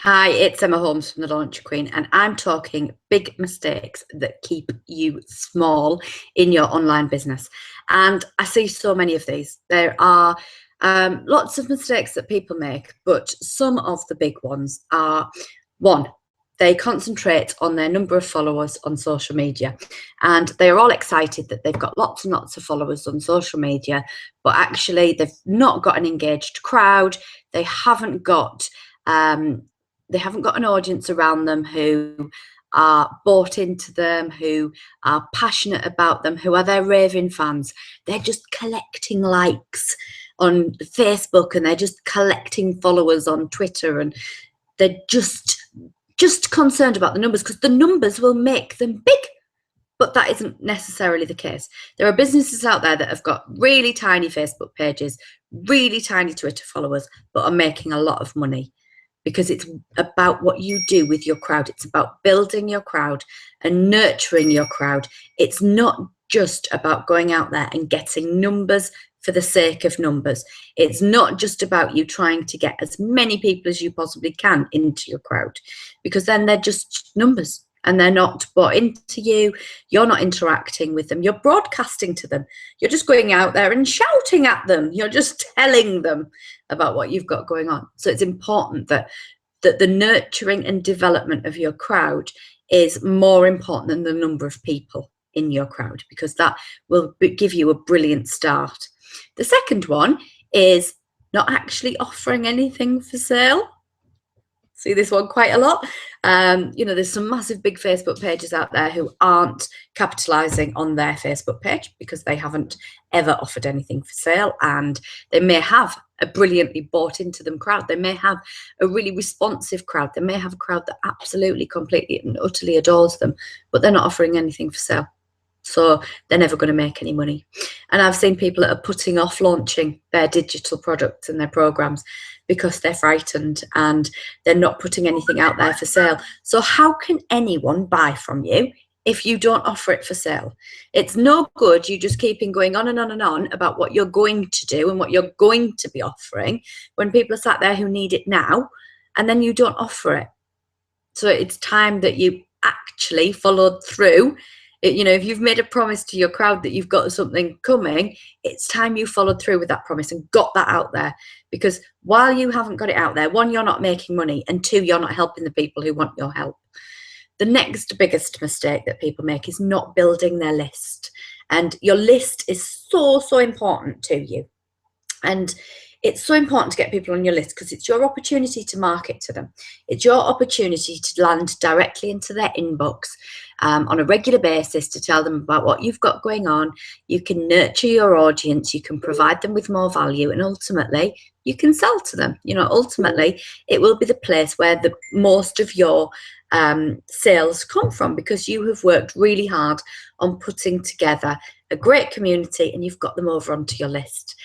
Hi, it's Emma Holmes from The Launch Queen, and I'm talking big mistakes that keep you small in your online business. And I see so many of these. There are lots of mistakes that people make, but some of the big ones are one, they concentrate on their number of followers on social media, and they're all excited that they've got lots and lots of followers on social media, but actually they've not got an engaged crowd. They haven't got um, they haven't got an audience around them who are bought into them, who are passionate about them, who are their raving fans. They're just collecting likes on Facebook, and they're just collecting followers on Twitter, and they're just concerned about the numbers because the numbers will make them big. But that isn't necessarily the case. There are businesses out there that have got really tiny Facebook pages, really tiny Twitter followers, but are making a lot of money because it's about what you do with your crowd. It's about building your crowd and nurturing your crowd. It's not just about going out there and getting numbers for the sake of numbers. It's not just about you trying to get as many people as you possibly can into your crowd, because then they're just numbers and they're not bought into you. You're not interacting with them. You're broadcasting to them. You're just going out there and shouting at them. You're just telling them about what you've got going on. So it's important that the nurturing and development of your crowd is more important than the number of people in your crowd, because that will give you a brilliant start. The second one is not actually offering anything for sale. See this one quite a lot. There's some massive big Facebook pages out there who aren't capitalizing on their Facebook page because they haven't ever offered anything for sale, and they may have a brilliantly bought into them crowd. They may have a really responsive crowd. They may have a crowd that absolutely, completely and utterly adores them, but they're not offering anything for sale. So they're never going to make any money. And I've seen people that are putting off launching their digital products and their programs because they're frightened and they're not putting anything out there for sale. So how can anyone buy from you if you don't offer it for sale? It's no good you just keeping going on and on and on about what you're going to do and what you're going to be offering when people are sat there who need it now, and then you don't offer it. So it's time that you actually followed through. If you've made a promise to your crowd that you've got something coming, it's time you followed through with that promise and got that out there. Because while you haven't got it out there, one, you're not making money, and two, you're not helping the people who want your help. The next biggest mistake that people make is not building their list. And your list is so, so important to you. And it's so important to get people on your list because it's your opportunity to market to them. It's your opportunity to land directly into their inbox on a regular basis to tell them about what you've got going on. You can nurture your audience, you can provide them with more value, and ultimately you can sell to them. Ultimately it will be the place where the most of your sales come from, because you have worked really hard on putting together a great community and you've got them over onto your list.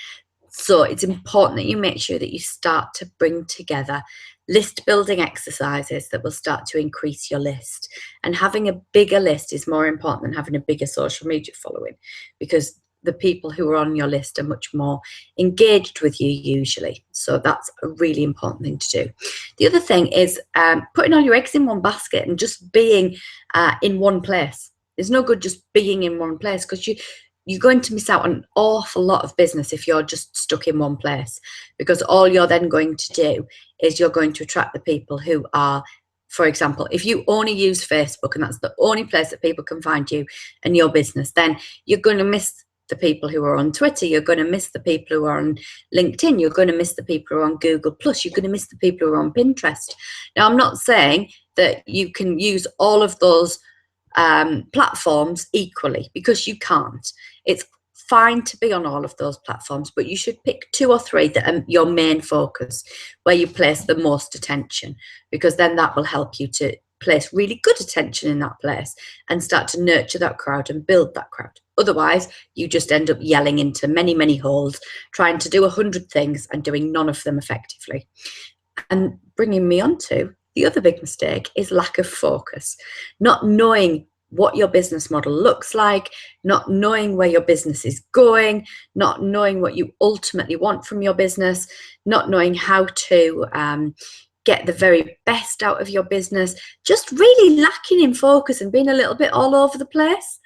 So it's important that you make sure that you start to bring together list building exercises that will start to increase your list. And having a bigger list is more important than having a bigger social media following, because the people who are on your list are much more engaged with you usually. So that's a really important thing to do. The other thing is putting all your eggs in one basket and just being in one place. There's no good just being in one place, because you're going to miss out on an awful lot of business if you're just stuck in one place, because all you're then going to do is you're going to attract the people who are, for example, if you only use Facebook and that's the only place that people can find you and your business, then you're going to miss the people who are on Twitter, you're going to miss the people who are on LinkedIn, you're going to miss the people who are on Google+, you're going to miss the people who are on Pinterest. Now, I'm not saying that you can use all of those platforms equally, because you can't. It's fine to be on all of those platforms, but you should pick 2 or 3 that are your main focus, where you place the most attention, because then that will help you to place really good attention in that place and start to nurture that crowd and build that crowd. Otherwise, you just end up yelling into many, many holes, trying to do 100 things and doing none of them effectively. And bringing me on to the other big mistake is lack of focus, not knowing what your business model looks like, not knowing where your business is going, not knowing what you ultimately want from your business, not knowing how to get the very best out of your business, just really lacking in focus and being a little bit all over the place,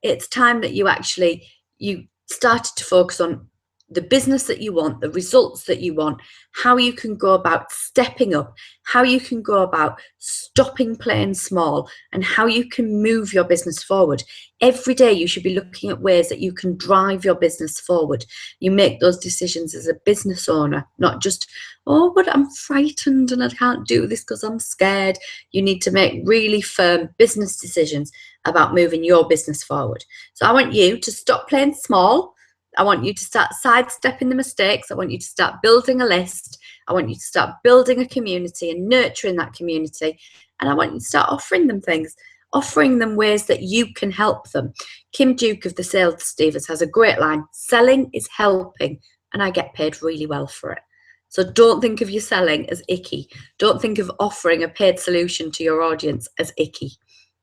it's time that you started to focus on the business that you want, the results that you want, how you can go about stepping up, how you can go about stopping playing small, and how you can move your business forward. Every day you should be looking at ways that you can drive your business forward. You make those decisions as a business owner, not just, oh, but I'm frightened and I can't do this because I'm scared. You need to make really firm business decisions about moving your business forward. So I want you to stop playing small. I want you to start sidestepping the mistakes. I want you to start building a list. I want you to start building a community and nurturing that community. And I want you to start offering them things, offering them ways that you can help them. Kim Duke of the Sales Stevers has a great line: selling is helping, and I get paid really well for it. So don't think of your selling as icky. Don't think of offering a paid solution to your audience as icky.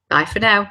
Bye for now.